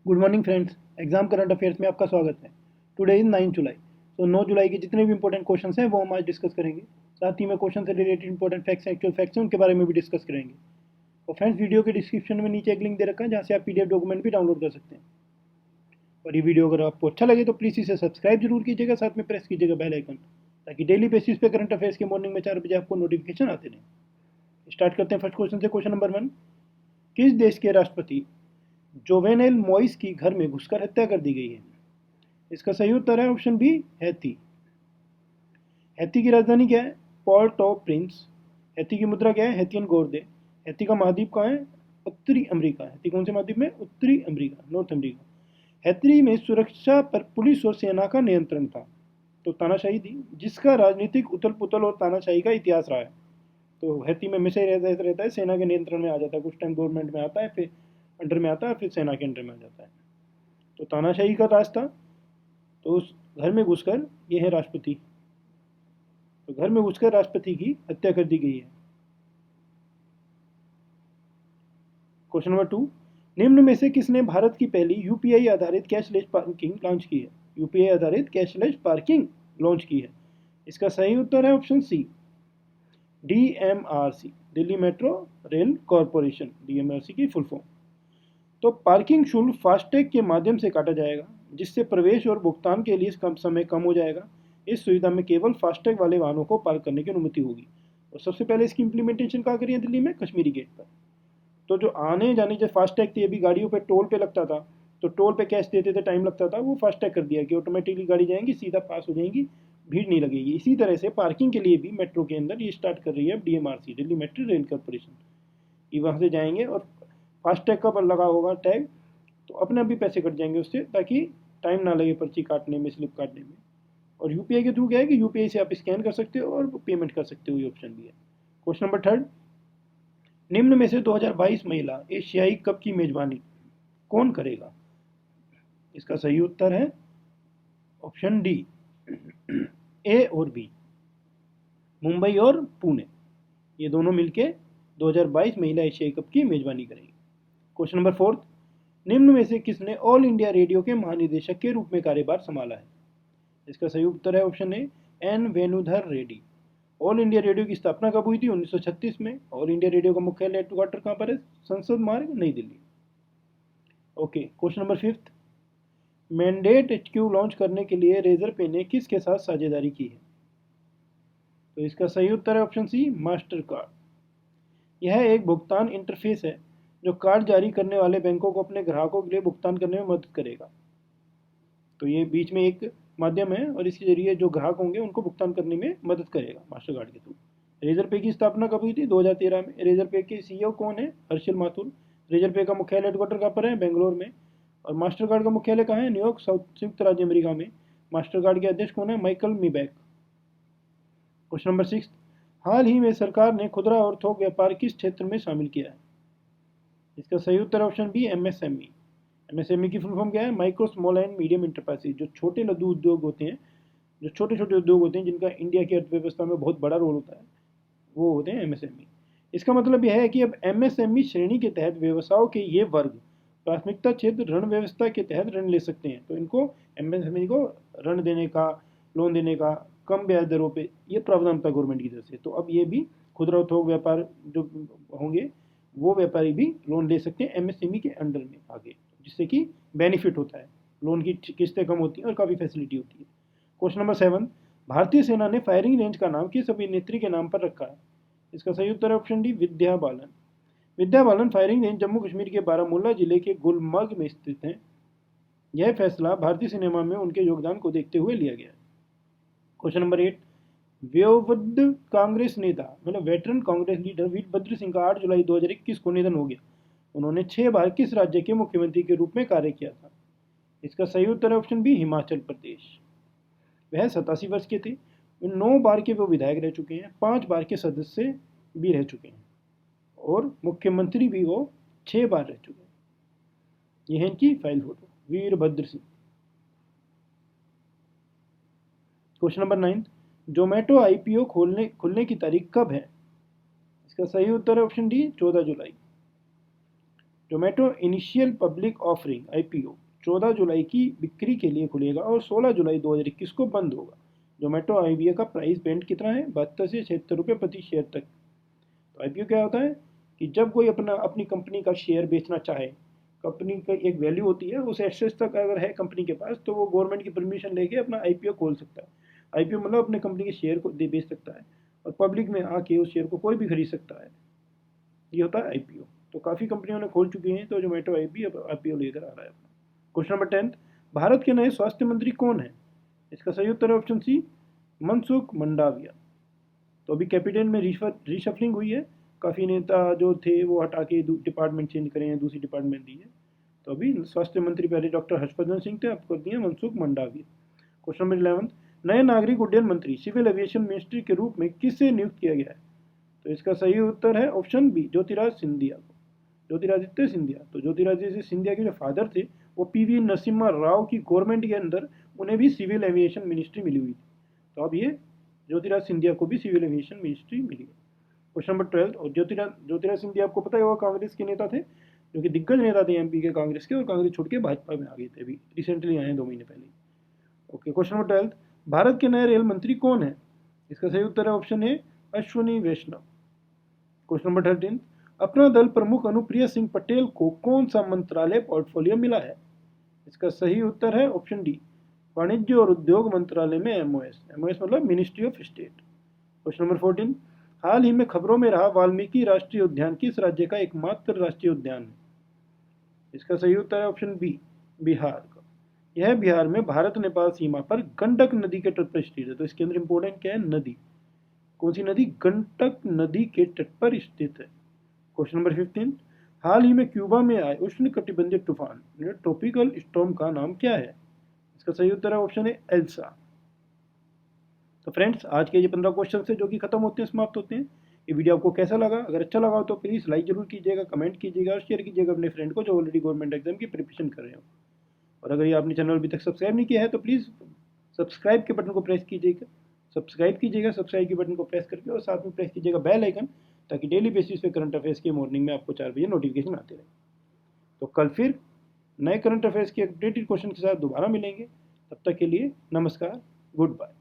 Good morning friends. Exam current affairs में आपका स्वागत है। टुडे इज 9 जुलाई। तो 9 जुलाई के जितने भी इंपॉर्टेंट क्वेश्चन हैं वो हम आज डिस्कस करेंगे। साथ ही में क्वेश्चन से related important facts actual facts हैं उनके बारे में भी डिस्कस करेंगे। और फ्रेंड्स, वीडियो के डिस्क्रिप्शन में नीचे एक लिंक दे रखा है जहाँ से आप पीडीएफ डॉक्यूमेंट भी डाउनलोड कर सकते हैं। और ये वीडियो अगर आपको अच्छा लगे तो प्लीज़ इसे सब्सक्राइब जरूर कीजिएगा, साथ में प्रेस कीजिएगा बेल आइकन, ताकि डेली बेसिस पे करंट अफेयर्स के मॉर्निंग में 4 बजे आपको नोटिफिकेशन आते रहें। स्टार्ट करते हैं फर्स्ट क्वेश्चन से। क्वेश्चन नंबर 1, किस देश के राष्ट्रपति जोवेनेल मोइस की घर में घुसकर हत्या कर दी गई है? इसका सही उत्तर है ऑप्शन बी, हैती। हैती की राजधानी क्या है? Port of Prince. हैती की मुद्रा क्या है? हैतियन गोर्दे। हैती का महाद्वीप कहाँ है? उत्तरी अमेरिका। हैती कौन से महाद्वीप में? उत्तरी अमेरिका, नॉर्थ अमेरिका। हैती में सुरक्षा पर पुलिस और सेना का नियंत्रण था, तो तानाशाही थी, जिसका राजनीतिक उथल पुथल और तानाशाही का इतिहास रहा है। तो हैती में हमेशा ही रहता है, सेना के नियंत्रण में आ जाता है, कुछ टाइम गवर्नमेंट में आता है, फिर अंडर में आता है, फिर सेना के अंडर में आ जाता है। तो तानाशाही का राज था। तो उस घर में घुसकर ये है राष्ट्रपति, तो घर में घुसकर राष्ट्रपति की हत्या कर दी गई है। क्वेश्चन नंबर 2, निम्न में से किसने भारत की पहली यूपीआई आधारित कैशलेस पार्किंग लॉन्च की है? यूपीआई आधारित कैशलेस पार्किंग लॉन्च की है। इसका सही उत्तर है option C, DMRC, Delhi metro rail corporation, DMRC की फुल फॉर्म। तो पार्किंग शुल्क फास्टैग के माध्यम से काटा जाएगा, जिससे प्रवेश और भुगतान के लिए कम समय कम हो जाएगा। इस सुविधा में केवल फास्टैग वाले वाहनों को पार्क करने की अनुमति होगी। और सबसे पहले इसकी इम्प्लीमेंटेशन कहाँ करी है? दिल्ली में कश्मीरी गेट पर। तो जो आने जाने जो फास्टैग थी, अभी गाड़ियों पे टोल पे लगता था, तो टोल पे कैश देते थे, टाइम लगता था, वो फास्टैग कर दिया कि ऑटोमेटिकली गाड़ी जाएंगी, सीधा पास हो जाएंगी, भीड़ नहीं लगेगी। इसी तरह से पार्किंग के लिए भी मेट्रो के अंदर ये स्टार्ट कर रही है DMRC, Delhi metro rail corporation. ये वहाँ से जाएंगे और फास्टैग का पर लगा होगा टैग, तो अपने आप भी पैसे कट जाएंगे उससे, ताकि टाइम ना लगे पर्ची काटने में, स्लिप काटने में। और यूपीआई के थ्रू क्या है कि यूपीआई से आप स्कैन कर सकते हो और पेमेंट कर सकते हो, ये ऑप्शन भी है। क्वेश्चन नंबर 3, निम्न में से 2022 महिला एशियाई कप की मेजबानी कौन करेगा? इसका सही उत्तर है ऑप्शन डी, ए और बी, मुंबई और पुणे, ये दोनों मिलके 2022 महिला एशियाई कप की मेजबानी करेंगे। क्वेश्चन नंबर 4, निम्न में से किसने ऑल इंडिया रेडियो के महानिदेशक के रूप में कार्यभार संभाला है? इसका सही उत्तर है option A, N Venudhar Reddy. All India radio की स्थापना कब हुई थी? 1936 में। ऑल इंडिया रेडियो का मुख्यालय हेडक्वार्टर कहाँ पर है? संसद मार्ग, नई Delhi. Okay, question number 5, mandate HQ launch करने के लिए रेजर पे ने किसके साथ साझेदारी की है? तो इसका सही उत्तर है ऑप्शन सी, मास्टर कार्ड। यह एक भुगतान इंटरफेस है जो कार्ड जारी करने वाले बैंकों को अपने ग्राहकों के लिए भुगतान करने में मदद करेगा। तो ये बीच में एक माध्यम है और इसके जरिए जो ग्राहक होंगे उनको भुगतान करने में मदद करेगा मास्टर कार्ड के थ्रू। रेजर पे की स्थापना कब हुई थी? 2013 में। रेजर पे के सीईओ कौन है? हर्षिल माथुर। रेजर पे का मुख्यालय हेडक्वार्टर कहाँ पर है? बेंगलोर में। और मास्टर कार्ड का मुख्यालय कहाँ है? न्यूयॉर्क, संयुक्त राज्य अमेरिका में। मास्टर कार्ड के अध्यक्ष कौन है? माइकल मीबैक। क्वेश्चन नंबर 6, हाल ही में सरकार ने खुदरा और थोक व्यापार किस क्षेत्र में शामिल किया है? इसका सही उत्तर ऑप्शन बी, एमएसएमई। एमएसएमई की फुल फॉर्म क्या है? Micro small and medium enterprises. जो छोटे लघु उद्योग होते हैं, जो छोटे छोटे उद्योग होते हैं जिनका इंडिया की अर्थव्यवस्था में बहुत बड़ा रोल होता है, वो होते हैं एमएसएमई। इसका मतलब यह है कि अब एमएसएमई श्रेणी के तहत व्यवसायों के ये वर्ग प्राथमिकता क्षेत्र ऋण व्यवस्था के तहत ऋण ले सकते हैं। तो इनको, एमएसएमई को ऋण देने का, लोन देने का कम ब्याज दरों पे ये प्रावधान था गवर्नमेंट की तरफ से। तो अब ये भी खुदरा थोक व्यापार जो होंगे वो व्यापारी भी लोन ले सकते हैं एमएसएमई के अंडर में आगे, जिससे कि बेनिफिट होता है, लोन की किस्तें कम होती हैं और काफ़ी फैसिलिटी होती है। क्वेश्चन नंबर 7, भारतीय सेना ने फायरिंग रेंज का नाम किस अभिनेत्री के नाम पर रखा है? इसका सही उत्तर है option D, Vidya Balan. Vidya Balan firing range Jammu Kashmir के बारामूला जिले के गुलमर्ग में स्थित है। यह फैसला भारतीय सिनेमा में उनके योगदान को देखते हुए लिया गया है। क्वेश्चन नंबर 8, वयोवृद्ध कांग्रेस नेता मतलब वेटरन कांग्रेस लीडर वीरभद्र सिंह का 8 जुलाई 2021 को निधन हो गया। उन्होंने 6 बार किस राज्य के मुख्यमंत्री के रूप में कार्य किया था? इसका सही उत्तर है ऑप्शन बी, हिमाचल प्रदेश। वह 87 वर्ष के थे। 9 बार के वो विधायक रह चुके हैं, 5 बार के सदस्य भी रह चुके हैं और मुख्यमंत्री भी वो 6 बार रह चुके हैं। यह है इनकी file photo, Virbhadra Singh. Question number 9, Zomato IPO खुलने की तारीख कब है? इसका सही उत्तर है option D, 14 July. Zomato initial public offering IPO 14 July की बिक्री के लिए खुलेगा और 16 जुलाई 2021 को बंद होगा। जोमेटो IPO का प्राइस बैंड कितना है? 72 से 76 रुपये प्रति शेयर तक। तो IPO क्या होता है कि जब कोई अपनी कंपनी का शेयर बेचना चाहे, कंपनी का एक वैल्यू होती है, उस एक्सेस तक अगर है कंपनी के पास, तो वो गवर्नमेंट की परमिशन लेके अपना IPO खोल सकता है। IPO मतलब अपने कंपनी के शेयर को बेच सकता है और पब्लिक में आके उस शेयर को कोई भी खरीद सकता है। ये होता है IPO। तो काफ़ी कंपनियों ने खोल चुकी हैं, तो जोमेटो IPO लेकर आ रहा है। क्वेश्चन नंबर 10, भारत के नए स्वास्थ्य मंत्री कौन है? इसका सही उत्तर है ऑप्शन सी, मनसुख मंडाविया। तो अभी कैबिनेट में रिशफलिंग हुई है, काफ़ी नेता जो थे वो हटा के डिपार्टमेंट चेंज करे हैं, दूसरी डिपार्टमेंट दी है। तो अभी स्वास्थ्य मंत्री पहले डॉक्टर हर्षवर्धन सिंह थे, अब कर दिए मनसुख मंडाविया। क्वेश्चन नंबर 11, नए नागरिक उड्डयन मंत्री सिविल एविएशन मिनिस्ट्री के रूप में किससे नियुक्त किया गया है? तो इसका सही उत्तर है ऑप्शन बी, ज्योतिराज सिंधिया को, ज्योतिरादित्य सिंधिया। तो ज्योतिरादित्य सिंधिया के जो फादर थे वो PV नरसिम्हा राव की गवर्नमेंट के अंदर उन्हें भी सिविल एविएशन मिनिस्ट्री मिली हुई थी। तो अब ये ज्योतिराज सिंधिया को भी सिविल एविएशन मिनिस्ट्री मिली है। क्वेश्चन नंबर 12, और ज्योतिराज सिंधिया आपको पता है वो कांग्रेस के नेता थे, जो कि दिग्गज नेता थे MP के कांग्रेस के, और कांग्रेस छोड़ के भाजपा में आ गए थे, अभी रिसेंटली आए हैं 2 महीने पहले। ओके, क्वेश्चन नंबर 12, भारत के नए रेल मंत्री कौन है? इसका सही उत्तर है option A, Ashwini Vaishnaw. Question number 13, Apna दल प्रमुख अनुप्रिया सिंह पटेल को कौन सा मंत्रालय पोर्टफोलियो मिला है? इसका सही उत्तर है ऑप्शन डी, वाणिज्य और उद्योग मंत्रालय में MOS मतलब ministry of state. Question number 14, हाल ही में खबरों में रहा वाल्मीकि राष्ट्रीय उद्यान किस राज्य का एकमात्र राष्ट्रीय उद्यान है? इसका सही उत्तर है ऑप्शन बी, बिहार का। यह बिहार में भारत नेपाल सीमा पर गंडक नदी के तट पर स्थित है। तो इसके अंदर इंपॉर्टेंट क्या है? नदी। कौन सी नदी? गंडक नदी के तट पर स्थित है। क्वेश्चन नंबर 15, हाल ही में क्यूबा में आए उष्णकटिबंधीय तूफान ट्रॉपिकल स्टॉर्म का नाम क्या है? इसका सही उत्तर है ऑप्शन ए, एल्सा। तो फ्रेंड्स, आज के ये 15 क्वेश्चन से जो कि खत्म होते हैं, समाप्त होते हैं। ये वीडियो आपको कैसा लगा? अगर अच्छा लगा हो तो प्लीज़ लाइक जरूर कीजिएगा, कमेंट कीजिएगा और शेयर कीजिएगा अपने फ्रेंड को जो ऑलरेडी गवर्नमेंट एग्जाम की प्रिपरेशन कर रहे हो। और अगर ये आपने चैनल अभी तक सब्सक्राइब नहीं किया है तो प्लीज़ सब्सक्राइब के बटन को प्रेस कीजिएगा, सब्सक्राइब के बटन को प्रेस करके, और साथ में प्रेस कीजिएगा बेल आइकन, ताकि डेली बेसिस पे करंट अफेयर्स की मॉर्निंग में आपको 4 बजे नोटिफिकेशन आते रहे। तो कल फिर नए करंट अफेयर्स के अपडेटेड क्वेश्चन के साथ दोबारा मिलेंगे। तब तक के लिए नमस्कार, गुड बाय।